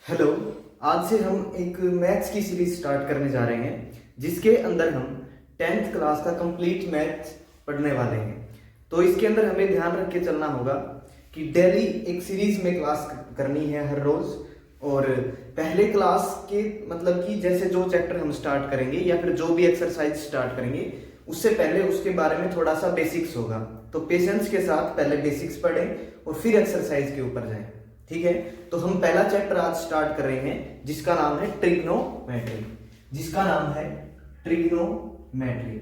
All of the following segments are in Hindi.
हेलो। आज से हम एक मैथ्स की सीरीज स्टार्ट करने जा रहे हैं जिसके अंदर हम 10th क्लास का कंप्लीट मैथ्स पढ़ने वाले हैं। तो इसके अंदर हमें ध्यान रख के चलना होगा कि डेली एक सीरीज में क्लास करनी है हर रोज। और पहले क्लास के मतलब कि जैसे जो चैप्टर हम स्टार्ट करेंगे या फिर जो भी एक्सरसाइज स्टार्ट करेंगे उससे पहले उसके बारे में थोड़ा सा बेसिक्स होगा। तो पेशेंस के साथ पहले बेसिक्स पढ़ें और फिर एक्सरसाइज के ऊपर जाएं। ठीक है, तो हम पहला चैप्टर आज स्टार्ट कर रहे हैं जिसका नाम है ट्रिग्नोमेट्री।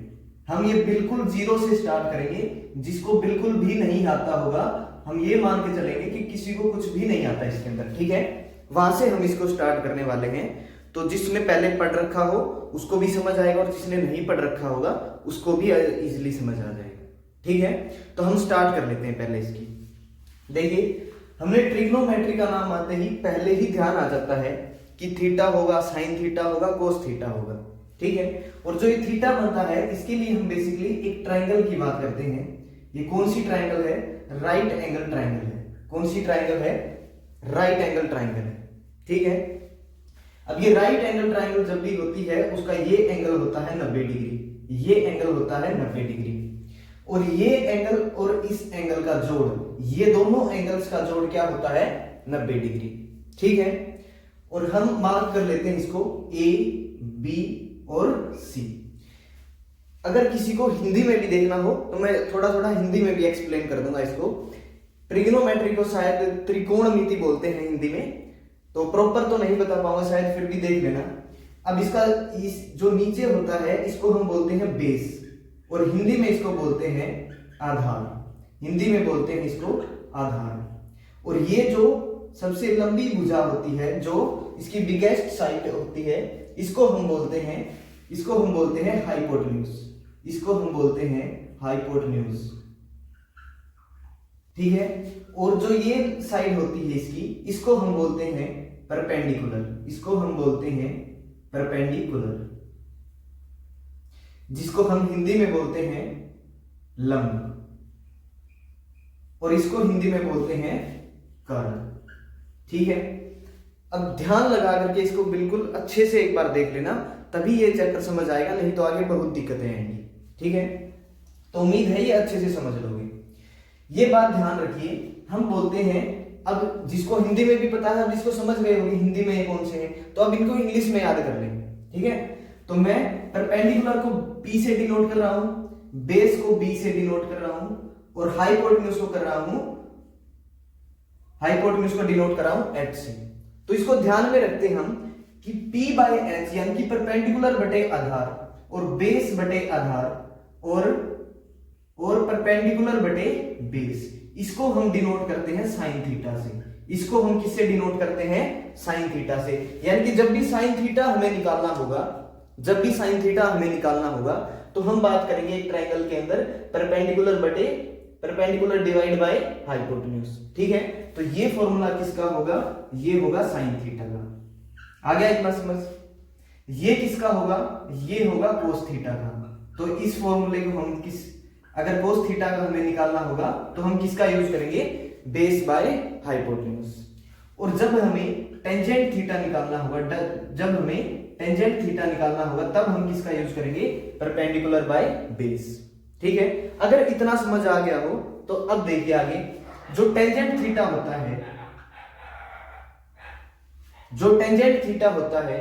हम ये बिल्कुल जीरो से स्टार्ट करेंगे। जिसको बिल्कुल भी नहीं आता होगा हम ये मान के चलेंगे कि किसी को कुछ भी नहीं आता इसके अंदर। ठीक है, वहां से हम इसको स्टार्ट करने वाले हैं। तो जिसने पहले पढ़ रखा हो उसको भी समझ आएगा और जिसने नहीं पढ़ रखा होगा उसको भी इजीली समझ आ जाएगा। ठीक है, तो हम स्टार्ट कर लेते हैं पहले इसकी। देखिए, हमने ट्रिग्नोमेट्री का नाम आते ही पहले ही ध्यान आ जाता है कि थीटा होगा, साइन थीटा होगा, कोस थीटा होगा। ठीक है, और जो ये थीटा बनता है इसके लिए हम बेसिकली एक ट्रायंगल की बात करते हैं। ये कौन सी ट्रायंगल है? राइट एंगल ट्रायंगल है। कौन सी ट्रायंगल है? राइट एंगल ट्रायंगल है। ठीक है, अब ये राइट एंगल ट्रायंगल जब भी होती है उसका ये एंगल होता है 90 डिग्री, ये एंगल होता है 90 डिग्री। और ये एंगल और इस एंगल का जोड़, ये दोनों एंगल्स का जोड़ क्या होता है? 90 डिग्री। ठीक है, और हम मार्क कर लेते हैं इसको ए, बी और सी। अगर किसी को हिंदी में भी देखना हो तो मैं थोड़ा थोड़ा हिंदी में भी एक्सप्लेन कर दूंगा इसको। ट्रिग्नोमेट्री को शायद त्रिकोणमिति बोलते हैं हिंदी में, तो प्रॉपर तो नहीं बता पाऊंगा शायद, फिर भी देख लेना। अब इसका जो नीचे होता है इसको हम बोलते हैं बेस और हिंदी में इसको बोलते हैं आधार। हिंदी में बोलते हैं इसको आधार। और ये जो सबसे लंबी भुजा होती है, जो इसकी बिगेस्ट साइड होती है, इसको हम बोलते हैं हाइपोटेन्यूज। इसको हम बोलते हैं हाइपोटेन्यूज। ठीक है, और जो ये साइड होती है इसकी, इसको हम बोलते हैं परपेंडिकुलर। इसको हम बोलते हैं परपेंडिकुलर, जिसको हम हिंदी में बोलते हैं लंब, और इसको हिंदी में बोलते हैं कर्ण। ठीक है, अब ध्यान लगा करके इसको बिल्कुल अच्छे से एक बार देख लेना, तभी ये चैप्टर समझ आएगा, नहीं तो आगे बहुत दिक्कतें आएंगी। ठीक है, तो उम्मीद है ये अच्छे से समझ लोगे। ये बात ध्यान रखिए, हम बोलते हैं, अब जिसको हिंदी में भी पता है, अब जिसको समझ गए होंगे हिंदी में ये कौन से हैं, तो अब इनको इंग्लिश में याद कर लेंगे। ठीक है, तो मैं परपेंडिकुलर को P से डिनोट कर रहा हूं, बेस को B से डिनोट कर रहा हूं, और हाइपोटेन्यूज को कर रहा हूं, हाइपोटेन्यूज को डिनोट कर रहा हूं H से। तो इसको ध्यान में रखते हम कि P बाय H यानी कि परपेंडिकुलर बटे आधार और बेस बटे आधार और परपेंडिकुलर बटे बेस, इसको हम डिनोट करते हैं साइन थीटा से। इसको हम किससे डिनोट करते हैं? साइन थीटा से। यानी कि जब भी साइन थीटा हमें निकालना होगा, तो हम बात करेंगे एक ट्रायंगल के अंदर परपेंडिकुलर डिवाइड बाय हाइपोटेन्यूज। ठीक है, तो ये फॉर्मूला किसका होगा? ये होगा साइन थीटा का। आ गया इतना समझ? ये किसका होगा? ये होगा कोस थीटा का। तो इस फॉर्मूले को हम अगर कोस थीटा का हमें निकालना होगा तो हम किसका यूज करेंगे? Base by hypotenuse. और जब हमें टेंजेंट थीटा निकालना होगा, तब हम किसका यूज करेंगे? Perpendicular by base. ठीक है, अगर इतना समझ आ गया हो तो अब देखिए आगे, जो टेंजेंट थीटा होता है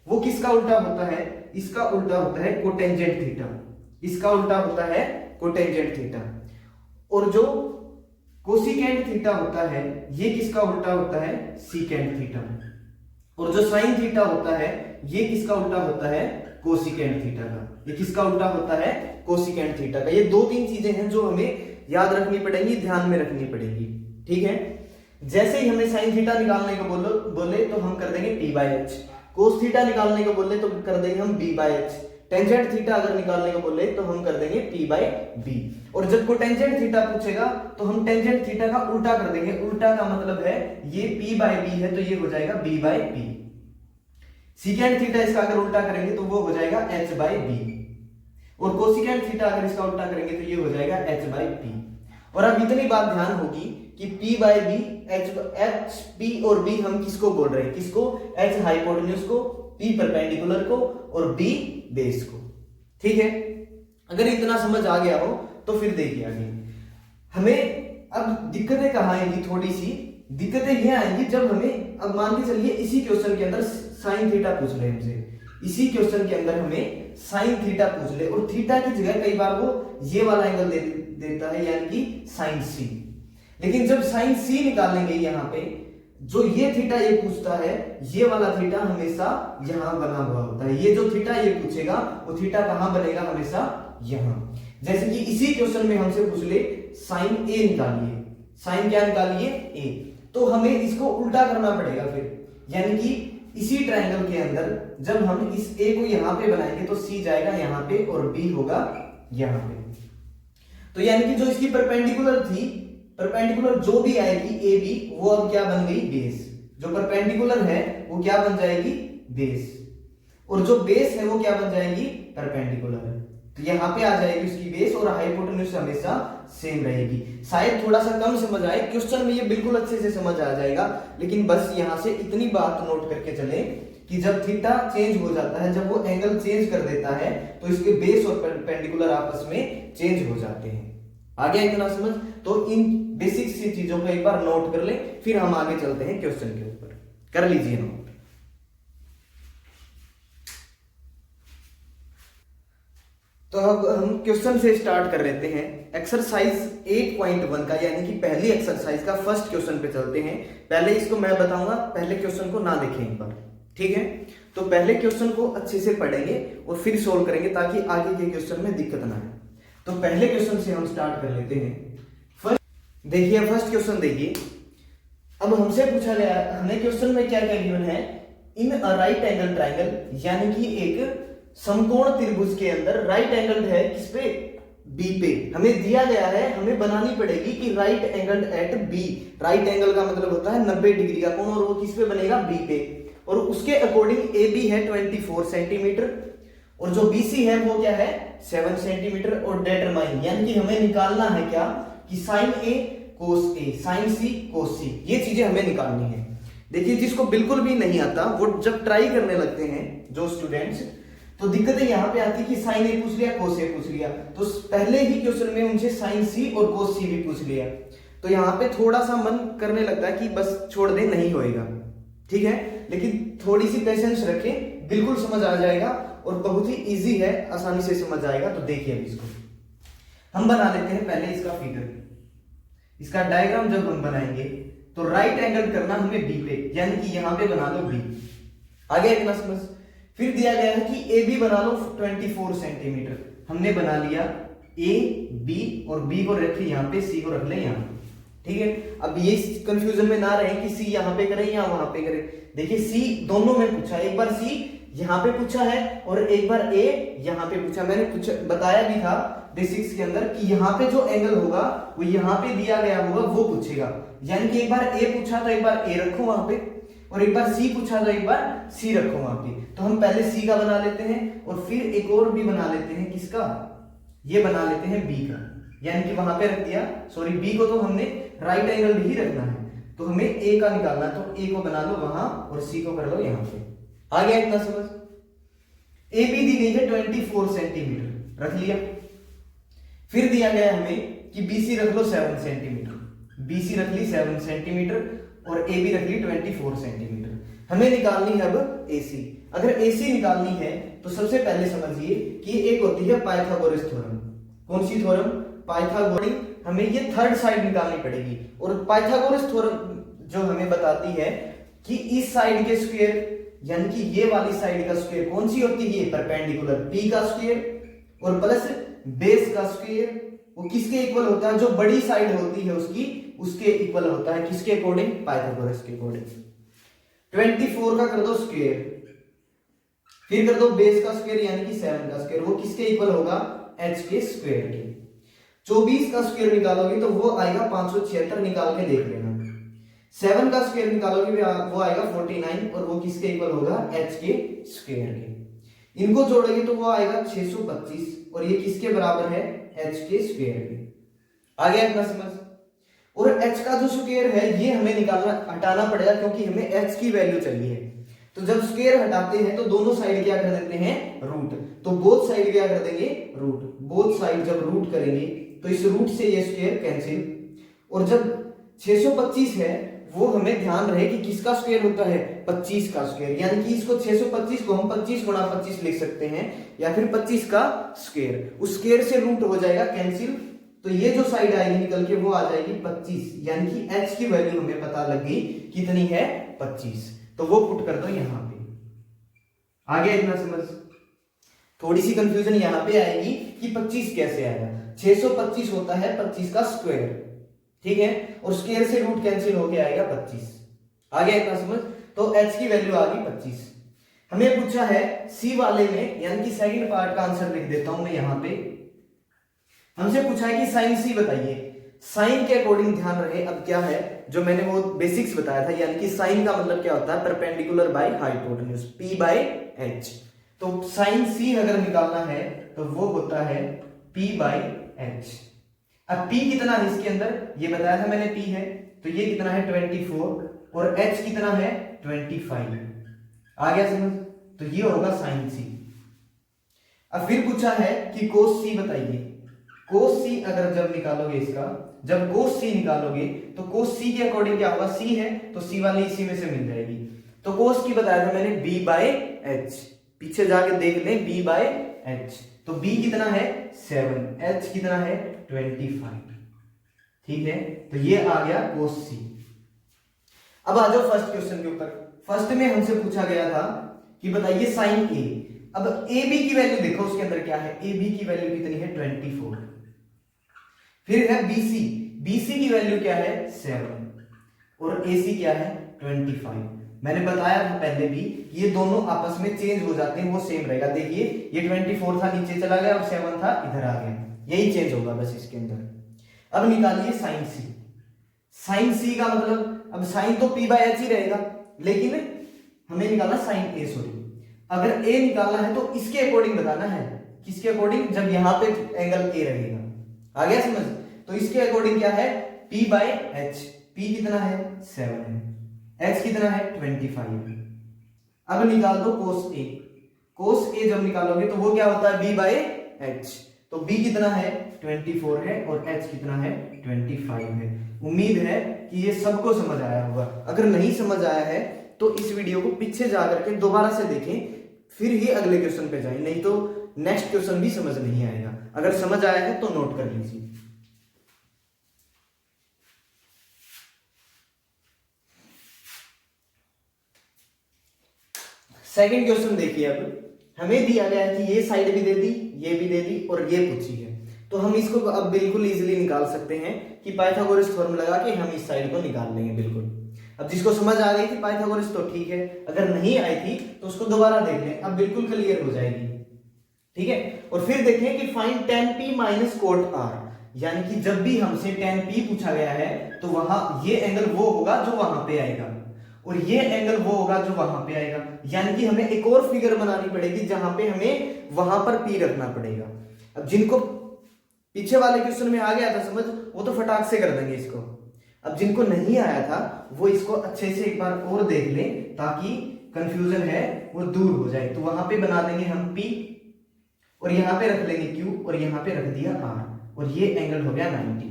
वो किसका उल्टा होता है? इसका उल्टा होता है कोटेंजेंट थीटा। इसका उल्टा होता है कोटेंजेंट थीटा। और जो कोसिकेंट थीटा होता है ये किसका उल्टा होता है? Secant theta. और जो साइन थीटा होता है ये किसका उल्टा होता है? कोसिकेंट थीटा का। ये किसका उल्टा होता है? कोसिकेंट थीटा का। ये दो तीन चीजें हैं जो हमें याद रखनी पड़ेंगी, ध्यान में रखनी पड़ेगी। ठीक है, जैसे ही हमें साइन थीटा निकालने को बोले तो हम कर देंगे P by H। Cos theta निकालने को बोले तो कर देंगे हम B by H। Tangent theta अगर निकालने को बोले तो हम कर देंगे P बाय B। और जब को टेंजेंट थीटा पूछेगा तो हम टेंजेंट थीटा का उल्टा कर देंगे। उल्टा का मतलब है ये P बाय B है तो ये हो जाएगा B by P। Secant theta इसका अगर उल्टा करेंगे तो वो हो जाएगा H बाय B। और कोसिकेंट थीटा अगर इसका उल्टा करेंगे तो ये हो जाएगा H बाय P। और अब इतनी बात ध्यान होगी कि P by B, H P और बी हम किसको बोल रहे हैं, किसको, H हाइपोटेन्यूज को, P परपेंडिकुलर को और B बेस को। ठीक है, अगर इतना समझ आ गया हो तो फिर देखिए आगे हमें अब दिक्कतें कहाँ आएंगी, थोड़ी सी दिक्कतें ये आएंगी जब हमें, अब मान के चलिए इसी क्वेश्चन के अंदर साइन थीटा पूछ रहे हैं हमसे, इसी क्वेश्चन के अंदर हमें साइन थीटा पूछ ले और थीटा की जगह कई बार वो ये वाला एंगल देता है यानी कि साइन सी। लेकिन जब साइन सी निकालेंगे यहाँ पे जो ये थीटा ये पूछता है, ये वाला थीटा हमेशा यहां बना हुआ होता है। ये जो थीटा ये पूछेगा वो थीटा कहां बनेगा, हमेशा यहां। जैसे कि इसी क्वेश्चन में हमसे पूछ ले साइन ए निकालिए, साइन क्या निकालिए, ए, तो हमें इसको उल्टा करना पड़ेगा फिर, यानी कि इसी ट्रायंगल के अंदर जब हम इस ए को यहां पे बनाएंगे तो सी जाएगा यहां पे और बी होगा यहां पे। तो यानी कि जो इसकी परपेंडिकुलर थी, परपेंडिकुलर जो भी आएगी ए बी, वो अब क्या बन गई, बेस। जो परपेंडिकुलर है वो क्या बन जाएगी, बेस, और जो बेस है वो क्या बन जाएगी, परपेंडिकुलर। तो यहां पे आ जाएगी उसकी बेस और हाइपोटेन्यूज हमेशा सेम रहेगी। शायद थोड़ा सा कम समझ आए, क्वेश्चन में ये बिल्कुल अच्छे से समझ आ जाएगा, लेकिन बस यहां से इतनी बात नोट करके चले कि जब थीटा चेंज हो जाता है, जब वो एंगल चेंज कर देता है तो इसके बेस और परपेंडिकुलर आपस में चेंज हो जाते हैं। आ गया इतना समझ? तो इन बेसिक सी चीजों को एक बार नोट कर ले, फिर हम आगे चलते हैं क्वेश्चन के ऊपर। कर लीजिए नोट। तो अब हम क्वेश्चन से स्टार्ट कर लेते हैं। एक्सरसाइज 8.1 का यानी कि पहली एक्सरसाइज का फर्स्ट क्वेश्चन पे चलते हैं। पहले इसको मैं बताऊंगा, पहले क्वेश्चन को ना देखें एक बार, ठीक है? तो पहले क्वेश्चन को अच्छे से पढ़ेंगे और फिर सोल्व करेंगे ताकि आगे के क्वेश्चन में दिक्कत ना आए। तो पहले क्वेश्चन से हम स्टार्ट कर लेते हैं। फर्स्ट देखिए, फर्स्ट क्वेश्चन देखिए। अब हमसे पूछा गया, हमें क्वेश्चन में क्या क्या गिवन है, इन अ राइट एंगल ट्रायंगल, यानी कि एक समकोण त्रिभुज के अंदर राइट एंगल है किस पे, बी पे। हमें दिया गया है, हमें बनानी पड़ेगी कि right angle at B. Right angle का मतलब होता है 90 डिग्री का कोण, और वो किस पे बनेगा, बी पे। और उसके अकॉर्डिंग ए बी है 24 सेंटीमीटर और जो बीसी है वो क्या है, 7 सेंटीमीटर। और डिटरमाइन यानी कि हमें निकालना है क्या, कि साइन ए कोस ए, साइन सी कोस सी, ये चीजें हमें निकालनी है। देखिए, जिसको बिल्कुल भी नहीं आता वो जब ट्राई करने लगते हैं जो स्टूडेंट्स, तो दिक्कतें यहां पे आती कि साइन ए पूछ लिया, कोस ए पूछ लिया, तो पहले ही क्वेश्चन में उनसे साइन सी और कोस सी भी पूछ लिया, तो यहां पे थोड़ा सा मन करने लगता है कि बस छोड़ दे, नहीं होएगा, ठीक है? लेकिन थोड़ी सी पेशेंस रखें, बिल्कुल समझ आ जाएगा और बहुत ही इजी है, आसानी से समझ आएगा। तो देखिए अब इसको हम बना लेते हैं पहले इसका फिगर, इसका डायग्राम जब हम बनाएंगे तो राइट एंगल करना हमें बी पे, यानी कि यहां पे बना लो बी। आगे इतना समझ। फिर दिया गया है कि ए बी बना लो 24 सेंटीमीटर, हमने बना लिया ए बी और बी को रखे यहां पे, सी को रख ले यहां, ठीक है? अब ये कंफ्यूजन में ना रहे कि सी यहां पे करें या वहां पे करें। देखिए, सी दोनों में पूछा, एक बार सी यहां पे पूछा है और एक बार ए यहां पे पूछा। मैंने बताया भी था बेसिक्स के अंदर कि यहां पे जो एंगल होगा वो यहां पे दिया गया होगा वो पूछेगा, यानी कि एक बार ए पूछा तो एक बार ए रखो वहां पे, और एक बार सी पूछा तो एक बार सी रखो वहां पे। तो हम पहले सी का बना लेते हैं और फिर एक और भी बना लेते हैं, किसका, ये बना लेते हैं बी का, यानी कि वहां पे रख दिया, सॉरी बी को तो हमने राइट एंगल ही रखना है, तो हमें ए का निकालना, तो ए को बना लो वहां और सी को कर लो यहां पे। आ गया इतना समझ? ए बी दी गई है 24 सेंटीमीटर, रख लिया। फिर दिया गया हमें कि बीसी रख लो 7 सेंटीमीटर, बीसी रख ली 7 सेंटीमीटर और ए बी रख ली 24 सेंटीमीटर। हमें निकालनी है अब एसी। अगर एसी निकालनी है तो सबसे पहले समझिए कि एक होती है पाइथागोरस थ्योरम। कौन सी थ्योरम, पाइथागोरस। हमें ये थर्ड साइड निकालनी पड़ेगी, और पाइथागोरस थ्योरम जो हमें बताती है कि इस साइड के स्क्वायर, यानी कि ये वाली साइड का स्क्वायर कौन सी होती है, परपेंडिकुलर, पी का स्क्वायर और प्लस बेस का स्क्वायर, वो किसके इक्वल होता है, जो बड़ी साइड होती है उसके इक्वल होता है, किसके अकॉर्डिंग, पाइथागोरस के अकॉर्डिंग। 24 का कर दो स्क्वायर, फिर कर दो बेस का स्क्वायर यानी कि 7 का स्क्वायर, वो किसके इक्वल होगा, h के स्क्वायर के। 24 का स्क्वायर निकालोगे तो वो आएगा 576, निकाल के देख लेना। 7 का स्क्वायर निकालोगे वो आएगा 49 और वो किसके इक्वल होगा, h के स्क्वायर के। इनको जोड़ोगे तो वो आएगा 625 और ये किसके बराबर है, h के स्क्वायर के। आ गया इतना समझ? और h का जो स्क्वायर है ये हमें निकालना हटाना पड़ेगा क्योंकि हमें h की वैल्यू चाहिए। तो जब स्क्वायर हटाते हैं तो दोनों साइड क्या कर देते हैं, रूट। तो बोथ साइड क्या कर देंगे, रूट। बोथ साइड जब रूट करेंगे तो इस रूट से ये स्क्वायर कैंसिल। और जब 625 है वो हमें ध्यान रहे कि किसका स्क्वायर होता है, 25 का स्क्वायर। यानी कि इसको 625 को हम 25 गुणा 25 लिख सकते हैं या फिर 25 का स्क्वायर। उस स्क्वायर से रूट हो जाएगा कैंसिल, तो ये जो साइड आएगी निकल के वो आ जाएगी 25। यानी कि h की वैल्यू हमें पता लग गई कितनी है, 25। तो वो पुट कर दो यहां पे। आ गया इतना समझ। थोड़ी सी कंफ्यूजन यहां पे आएगी कि 25 कैसे आएगा। 625 होता है 25 का स्क्वायर, ठीक है, और स्क्वायर से रूट कैंसिल होके आएगा 25। आ गया इतना समझ। तो h की वैल्यू आ गई 25। हमें पूछा है सी वाले में, यानी कि सेकंड पार्ट का आंसर लिख देता हूं मैं यहां पे। हमसे पूछा है कि साइन सी बताइए। साइन के अकॉर्डिंग ध्यान रहे, अब क्या है जो मैंने वो बेसिक्स बताया था, यानी कि साइन का मतलब क्या होता है, perpendicular by hypotenuse, P by H। तो साइन सी अगर निकालना है तो वो होता है P बाय H। अब P कितना है इसके अंदर, ये बताया था मैंने P है, तो ये कितना है 24 और H कितना है 25। आ गया समझ। तो ये होगा साइन सी। अब फिर पूछा है कि कोस सी बताइए। कोस सी अगर जब निकालोगे इसका, जब कोस सी निकालोगे तो कोस सी के अकॉर्डिंग क्या होगा, सी है तो सी वाली इसी में से मिल जाएगी। तो कोस की बताया था मैंने B बाय H, पीछे जाके देख लें B बाय H। तो B कितना है 7, H कितना है 25, ठीक है। तो ये आ गया कोस सी। अब आ जाओ फर्स्ट क्वेश्चन के ऊपर। फर्स्ट में हमसे पूछा गया था कि बताइए साइन A। अब AB की वैल्यू देखो उसके अंदर क्या है, AB की वैल्यू कितनी है 24। फिर है BC, BC की वैल्यू क्या है 7 और AC क्या है 25। मैंने बताया था पहले भी, ये दोनों आपस में चेंज हो जाते हैं, वो सेम रहेगा। देखिए ये 24 था नीचे चला गया और 7 था इधर आ गया, यही चेंज होगा बस इसके अंदर। अब निकालिए साइन C। साइन C का मतलब, अब साइन तो P बाय H ही रहेगा, लेकिन हमें निकालना साइन A। सॉरी, अगर A निकालना है तो इसके अकॉर्डिंग बताना है। किसके अकॉर्डिंग, जब यहां पे एंगल A रहेगा। आ गया समझ। तो इसके अकॉर्डिंग क्या है P बाय H। P कितना है 7 है, H कितना है 25 है। अब निकाल दो कोस A। कोस A जब निकालोगे तो वो क्या होता है B बाय H। तो B कितना है 24 है और H कितना है 25 है। उम्मीद है कि ये सबको समझ आया होगा। अगर नहीं समझ आया है तो इस वीडियो को पीछे जाकर के दोबारा से देखें, फिर ही अगले क्वेश्चन पे जाएं, नहीं तो नेक्स्ट क्वेश्चन भी समझ नहीं आएगा। अगर समझ आया है तो नोट कर लीजिए। सेकंड क्वेश्चन देखिए। अब हमें दिया गया है कि ये साइड भी दे दी, ये भी दे दी और ये पूछी है, तो हम इसको अब बिल्कुल इजीली निकाल सकते हैं कि पाइथागोरस थ्योरम लगा के हम इस साइड को निकाल लेंगे बिल्कुल। अब जिसको समझ आ गई थी पाइथागोरस तो ठीक है, अगर नहीं आई थी तो उसको दोबारा देख लें, अब बिल्कुल क्लियर हो जाएगी, ठीक है। और फिर देखें कि find tan p minus cot r, यानी कि जब भी हमसे tan p पूछा गया है तो वहां ये एंगल वो होगा जो वहां पे आएगा और ये एंगल वो होगा जो वहां पे आएगा। यानी कि हमें एक और फिगर बनानी पड़ेगी जहां पे हमें वहां पर p रखना पड़ेगा। अब जिनको पीछे वाले क्वेश्चन में आ गया था समझ, वो तो फटाक से कर देंगे इसको। अब जिनको नहीं आया था वो इसको अच्छे से एक बार और देख लें ताकि कंफ्यूजन है वो दूर हो जाए। तो वहां पे बना देंगे हम p और यहां पे रख लेंगे q और यहां पे रख दिया r और ये एंगल हो गया 90,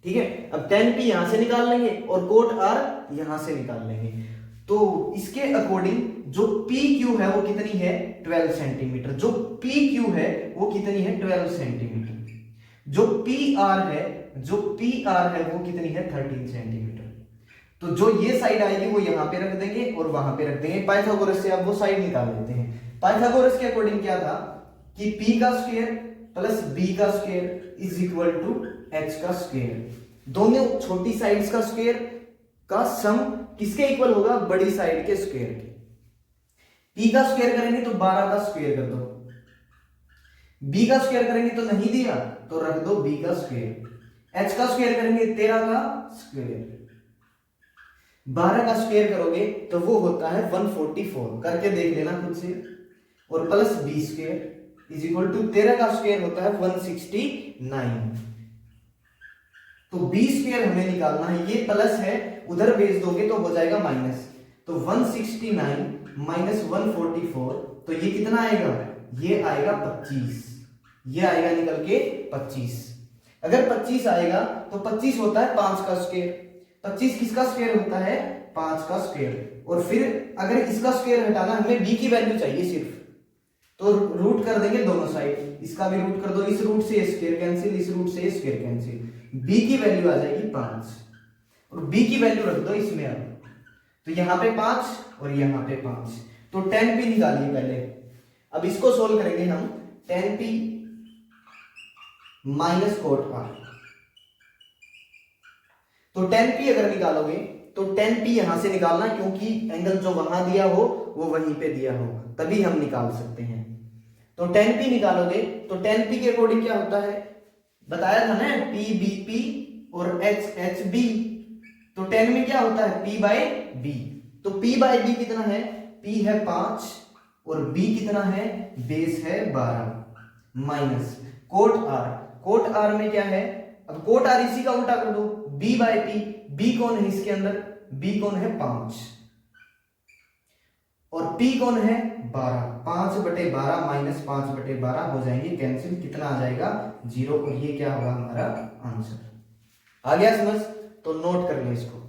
ठीक है। अब tan p यहां से निकाल लेंगे और कोट r यहां से निकाल लेंगे। तो इसके अकॉर्डिंग जो PQ है वो कितनी है 12 सेंटीमीटर, जो PQ है वो कितनी है 12 सेंटीमीटर, जो PR है, जो PR है वो कितनी है 13 सेंटीमीटर। तो जो ये साइड आएगी वो यहां पे रख देंगे और वहां पे रख देंगे। पाइथागोरस से अब वो साइड निकाल लेते हैं। पाइथागोरस के अकॉर्डिंग क्या था कि P का स्क्वायर प्लस B का square is equal to H का स्क्वायर। दोनों छोटी साइड्स का स्क्वायर का सम किसके इक्वल होगा, बड़ी साइड के स्क्वायर के। P का स्क्वायर करेंगे तो 12 का स्क्वायर कर दो, B का स्क्वायर करेंगे तो नहीं दिया तो रख दो B का स्क्वायर, H का स्क्वायर करेंगे 13 का स्क्वायर, 12 का स्क्वायर करोगे तो वो होता है 144, करके देख लेना खुद से, और plus B square is equal to 13 का स्क्वायर होता है 169। तो बी स्क्वायर हमें निकालना है, ये प्लस है, उधर भेज दोगे तो हो जाएगा माइनस। तो 169 माइनस 144, तो ये कितना आएगा, ये आएगा 25, ये आएगा निकल के 25। अगर 25 आएगा तो 25 होता है 5 का स्क्वायर, 25 किसका स्क्वायर होता है, 5 का स्क्वायर। और फिर अगर इसका स्क्वायर हटाना, हमें b की वैल्यू चाहिए सिर्फ, तो रूट कर देंगे दोनों साइड, इसका भी रूट कर दो, इस रूट से स्क्वायर कैंसिल, इस रूट से स्क्वायर कैंसिल, b की वैल्यू आ जाएगी 5 और b की वैल्यू रख दो इसमें। अब तो यहां पे 5 और यहां पे 5, तो 10p निकालिए पहले। अब इसको सोल्व करेंगे हम, 10p माइनस कोट r, तो 10p अगर निकालोगे तो 10p यहां से निकालना, क्योंकि एंगल जो वहां दिया हो वो वहीं पे दिया हो, तभी हम निकाल सकते हैं। तो 10p निकालोगे तो 10p के अकॉर्डिंग क्या होता है, बताया था ना, p bp और h hb, तो 10 में क्या होता है, p बाय b। तो p बाय b कितना है, p है 5 और b कितना है, बेस है 12, minus cot r, cot r में क्या है, अब कोट r इसी का उल्टा कर दो, b बाय p, b कौन है इसके अंदर, b कौन है 5 और p कौन है 12, 5/12 माइनस 5/12 हो जाएंगे कैंसिल, कितना आ जाएगा 0, और ये क्या होगा हमारा आंसर। आ गया समझ, तो नोट कर लो इसको।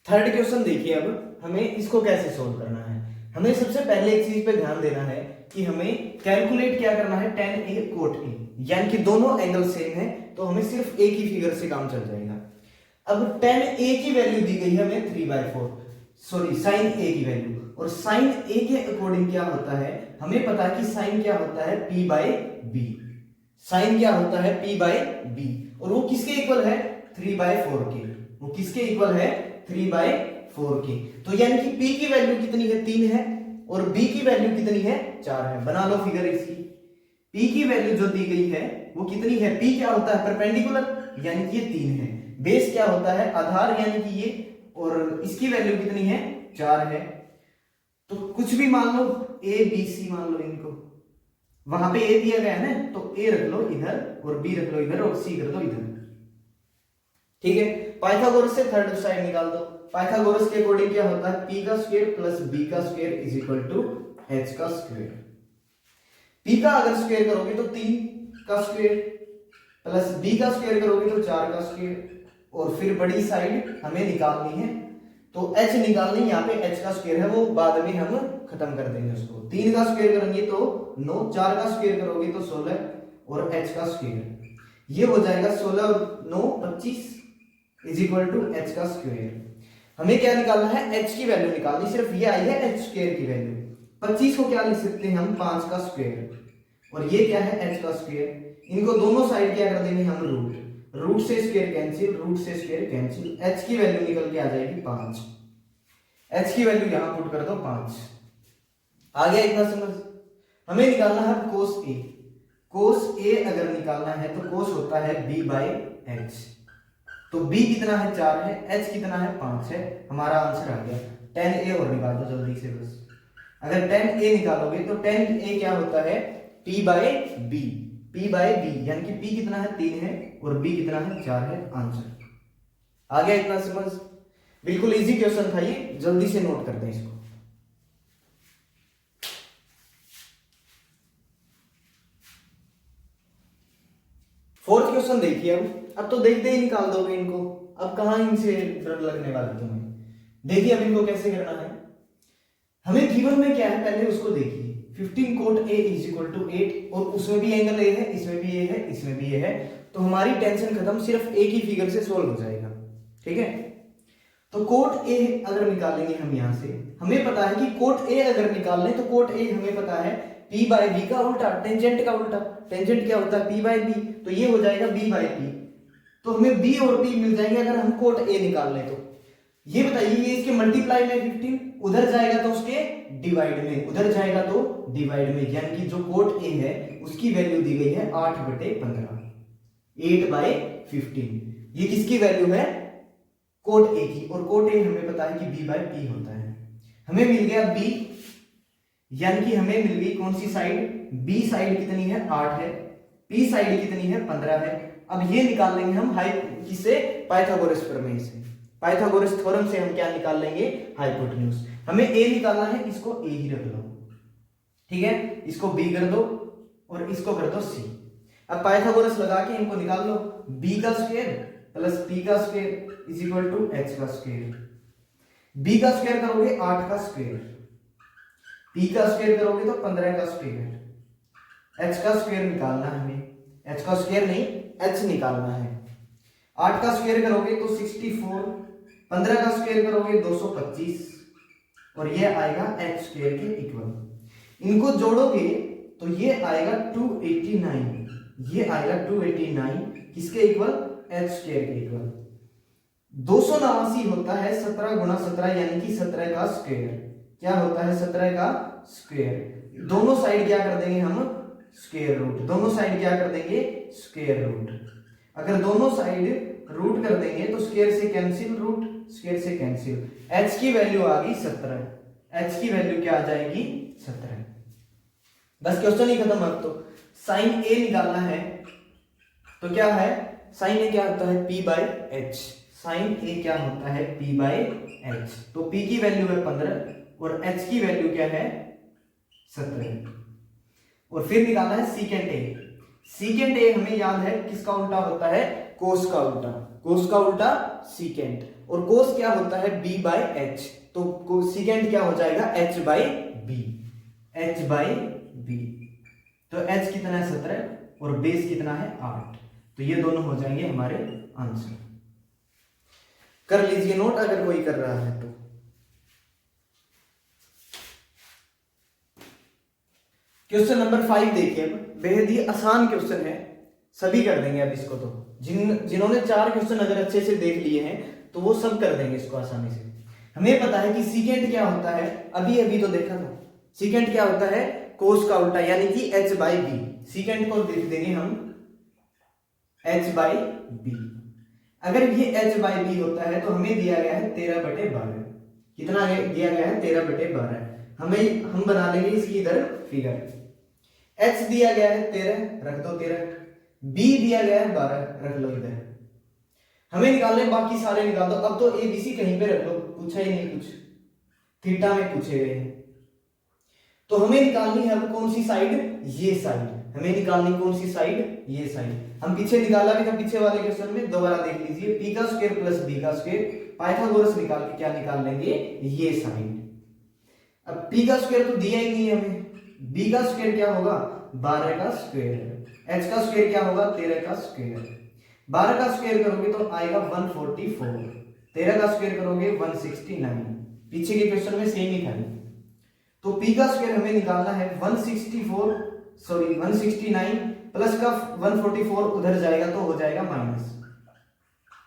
थर्ड क्वेश्चन देखिए, अब हमें इसको कैसे सोल्व करना है। हमें सबसे पहले एक चीज पे ध्यान देना है कि हमें कैलकुलेट क्या करना है, tan a cot a, यानी कि दोनों एंगल सेम है, तो हमें सिर्फ एक ही फिगर से काम चल जाएगा। अब tan a की वैल्यू दी गई है हमें 3/4, सॉरी sin a की वैल्यू, और sin a के अकॉर्डिंग क्या होता है, हमें पता है कि sin क्या होता है, p बाय b, sin क्या होता है, p बाय b, और वो किसके इक्वल है, 3/4 के, वो किसके इक्वल है, 3/4 के। तो यानी कि p की वैल्यू कितनी है, 3 है, और b की वैल्यू कितनी है, 4 है। बना लो फिगर इसकी, p की वैल्यू जो दी गई है वो कितनी है, p क्या होता है, परपेंडिकुलर, यानी कि ये 3 है, बेस क्या होता है, आधार, यानी कि ये, और इसकी वैल्यू कितनी है, 4 है। तो कुछ भी मान लो, a b c मान लो इनको, वहां पे a दिया गया है ना, तो a रख लो इधर और b रख लो इधर और c कर दो इधर, ठीक है। पाइथागोरस से थर्ड साइड निकाल दो, पाइथागोरस के अकॉर्डिंग क्या होता है, p का स्क्वायर प्लस b का square is equal to h का स्क्वायर। p का अगर स्क्वायर करोगे तो 3 का स्क्वायर, प्लस b का स्क्वायर करोगे तो 4 का स्क्वायर, और फिर बड़ी साइड हमें निकालनी है, तो h निकालनी, यहाँ पे h का स्क्वायर है वो बाद में हम खत्म कर देंगे उसको। 3 का स्क्वायर करेंगे तो 9, 4 का स्क्वायर करोगे तो 16, और h का स्क्वायर ये हो जाएगा 16 और 9 25 इज इक्वल टू h का स्क्वायर। हमें क्या निकालना है, h की वैल्यू निकालनी, सिर्फ ये आई है h स्क्वायर की वैल्यू। 25 को क्या लिख सकते हैं हम, 5 का स्क्वायर, और ये क्या है h का स्क्वायर, इनको दोनों साइड क्या कर देंगे हम, रूट, रूट से स्क्वायर कैंसिल, रूट से स्क्वायर कैंसिल, h की वैल्यू निकल के आ जाएगी 5, h की वैल्यू यहां पुट कर दो 5। आ गया इतना समझ। हमें निकालना है cos a, cos a अगर निकालना है तो cos होता है b बाय h, तो b कितना है, 4 है, h कितना है, 5 है, हमारा आंसर आ गया। tan a और निकाल दो जल्दी से बस। अगर tan a निकालोगे तो tan a क्या होता है, p by b, p by b, यानी कि p कितना है, 3 है, और b कितना है, 4 है, आंसर आ गया इतना समझ। बिल्कुल इजी क्वेश्चन था ये, जल्दी से नोट कर दें इसको। फोर्थ क्वेश्चन देखिए, अब तो देखते ही निकाल दोगे इनको, अब कहां इनसे डर लगने वाला तुम्हें। देखिए अब इनको कैसे करना है, हमें गिवन में क्या है पहले उसको देखिए। 15 cot a is equal to 8, और उसमें भी एंगल a है, इसमें भी a है, इसमें भी a है, तो हमारी टेंशन खत्म, सिर्फ एक ही फिगर से सोल्व हो जाएगा, ठीक है। तो कोट a अगर निकालेंगे हम यहां से, हमें पता है कि कोट a अगर निकाल लें तो कोट a हमें पता है p बाय b का उल्टा, टेंजेंट का उल्टा, टेंजेंट क्या होता है, p बाय b, तो ये हो जाएगा b बाय p, तो हमें b और p मिल जाएंगे अगर हम कोट a निकाल लें। तो ये बताइए, ये इसके मल्टीप्लाई में 15, उधर जाएगा तो उसके डिवाइड में, उधर जाएगा तो डिवाइड में, यानी कि जो कोट a है उसकी वैल्यू दी गई है 8/15, 8/15, ये किसकी वैल्यू है, कोट a की, और कोट a हमें पता है कि b बाय p होता है। हमें मिल गया b यानी कि हमें मिल गई कौन सी साइड, बी साइड कितनी है 8 है, पी साइड कितनी है 15 है। अब ये निकाल लेंगे हम किससे, पाइथागोरस प्रमेय से। पाइथागोरस थ्योरम से हम क्या निकाल लेंगे, हाइपोटेन्यूज। हमें ए निकालना है, इसको ए ही रख लो, ठीक है, इसको बी कर दो और इसको कर दो सी। अब पाइथागोरस लगा के इनको निकाल लो, बी का स्क्वायर प्लस पी का square is equal to H का स्क्वायर। बी का स्क्वायर करोगे 8 का स्क्वायर, पी का स्क्वायर करोगे तो 15 का स्क्वायर, एच का स्क्वायर निकालना है हमें, एच का स्क्वायर नहीं एच निकालना है। 8 का स्क्वायर करोगे तो 64, 15 का स्क्वायर करोगे 225 और ये आएगा एच स्क्वायर के इक्वल। इनको जोड़ोगे तो ये आएगा 289, ये आएगा 289 किसके इक्वल, एच स्क्वायर के इक्वल। 289 होता है 17 गुणा 17 यानी कि 17 का स्क्वायर। क्या होता है 17 का स्क्वायर। दोनों साइड क्या कर देंगे हम, स्क्वायर रूट, दोनों साइड क्या कर देंगे स्क्वायर रूट। अगर दोनों साइड रूट कर देंगे तो स्क्वायर से कैंसिल, रूट स्क्वायर से कैंसिल, एच की वैल्यू आ गई 17, एच की वैल्यू क्या आ जाएगी 17। बस क्वेश्चन ही खत्म। अब तो साइन ए निकालना है, तो क्या है साइन ए क्या होता है पी बाई एच, साइन ए क्या होता है पी बाई एच। तो पी की वैल्यू है 15 और एच की वैल्यू क्या है 17। और फिर निकालना है सीकेंट ए। सीकेंट ए हमें याद है किसका उल्टा होता है, कोस का उल्टा, कोस का उल्टा सीकेंट, और कोस क्या होता है बी बाई एच, तो सीकेंट क्या हो जाएगा H by B, H by B. तो एच कितना है 17 और बेस कितना है 8, तो ये दोनों हो जाएंगे हमारे आंसर। कर लीजिए नोट अगर कोई कर रहा है तो। क्वेश्चन नंबर 5 देखिए, अब बेहद ही आसान क्वेश्चन है, सभी कर देंगे अब इसको। तो जिन्होंने 4 क्वेश्चन अगर अच्छे से देख लिए हैं तो वो सब कर देंगे इसको आसानी से। हमें पता है कि सीकेंट क्या होता है, अभी अभी तो देखा था, सीकेंट क्या होता है कोस का उल्टा यानी कि h बाई बी। सीकेंट को लिख देंगे हम h बाई बी। अगर ये h बाई बी होता है तो हमें दिया गया है 13/12, कितना दिया गया है 13/12। हम बना लेंगे इसकी इधर फिगर। h दिया गया है 13, रख दो 13, b दिया गया है 12, रख लो इधर। हमें निकालने बाकी सारे निकाल दो। अब तो ABC कहीं पे रख लो, पूछा ही नहीं कुछ, थीटा में पूछे गए हैं। तो हमें निकालनी है अब कौन सी साइड, ये साइड। हमें निकालनी कौन सी साइड, ये साइड। हम पीछे निकाला भी था, पीछे वाले क्वेश्चन में दोबारा देख लीजिए, पी का स्क्वायर प्लस बी का स्क्वायर, पाइथागोरस निकाल के क्या निकाल लेंगे ये साइड। अब पी का स्क्वायर तो दिया ही नहीं है हमें, बी का स्क्वायर क्या होगा 12 का स्क्वायर, एच का स्क्वायर क्या होगा 13 का स्क्वायर। 12 का स्क्वायर करोगे तो आएगा 144, 13 का स्क्वायर करोगे 169। पीछे के क्वेश्चन में सेम ही था। तो p का स्क्वायर हमें निकालना है 169 प्लस का 144 उधर जाएगा तो हो जाएगा माइनस।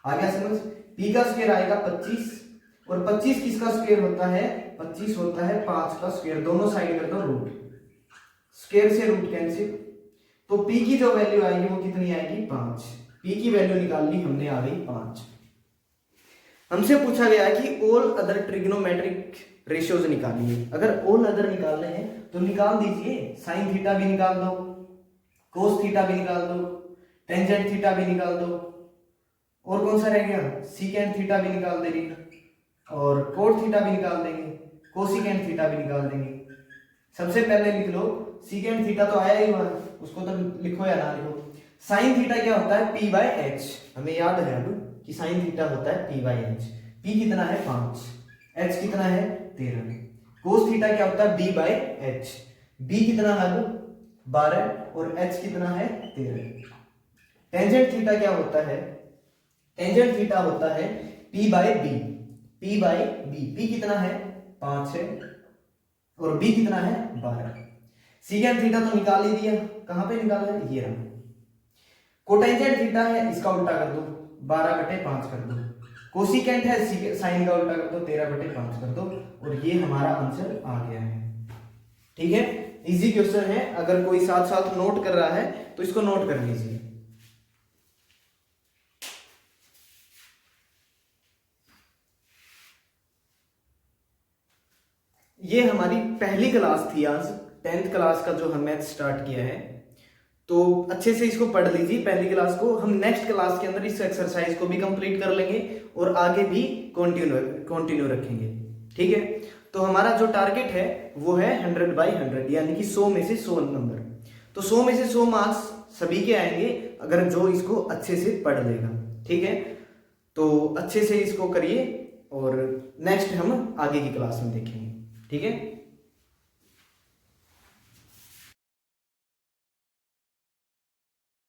आ गया समझ। p का स्क्वायर आएगा 25 और 25 किसका स्क्वायर होता है, 25 होता है 5 का स्क्वायर। दोनों साइड कर दो रूट, स्क्वायर से रूट कैंसिल। तो p की जो वैल्यू आएगी वो कितनी आएगी 5। p की वैल्यू निकाल ली हमने, आ गई 5। हमसे पूछा गया कि ऑल अदर ट्रिग्नोमेट्रिक रेशियोज निकालिए। अगर ऑल अदर निकालने हैं तो निकाल दीजिए, साइन थीटा भी निकाल दो, कोस थीटा भी निकाल दो, टेंजेंट थीटा भी निकाल दो, और कौन सा रह गया सीकेंट थीटा भी निकाल देंगे, और कोट थीटा भी निकाल देंगे, कोसिकेंट थीटा भी निकाल देंगे। सबसे पहले लिख लो सीकेंट थीटा, तो आया ही हुआ, उसको तो लिखो या ना लिखो। साइन थीटा क्या होता है p बाई एच, हमें याद है अब कि साइन थीटा होता है p बाई एच। p कितना है 5, h कितना है 13। कोस थीटा क्या होता है b बाई एच, b कितना है 12 और h कितना है 13। टेंजेंट थीटा क्या होता है, टेंजेंट थीटा होता है p by b, p by b, p कितना है 5 है और b कितना है 12। सीकेंट थीटा तो निकाल ही दिया, कहां पे निकाला है ये रहा। कोटेंजेंट थीटा है, इसका उल्टा कर दो 12/5 कर दो। कोसिकेंट है साइन का उल्टा कर दो 13/5 कर दो, और ये हमारा आंसर आ गया है। ठीक है, इजी क्वेश्चन है। अगर कोई साथ साथ नोट कर रहा है तो इसको नोट कर लीजिए। ये हमारी पहली क्लास थी आज, 10th क्लास का जो हम मैथ स्टार्ट किया है। तो अच्छे से इसको पढ़ लीजिए पहली क्लास को। हम नेक्स्ट क्लास के अंदर इस एक्सरसाइज को भी कंप्लीट कर लेंगे और आगे भी कंटिन्यू रखेंगे, ठीक है। तो हमारा जो टारगेट है वो है 100/100, यानी कि 100 में से 100 नंबर। तो 100 में से 100 मार्क्स सभी के आएंगे अगर जो इसको अच्छे से पढ़ लेगा, ठीक है। तो अच्छे से इसको करिए और नेक्स्ट हम आगे की क्लास में देखेंगे, ठीक है।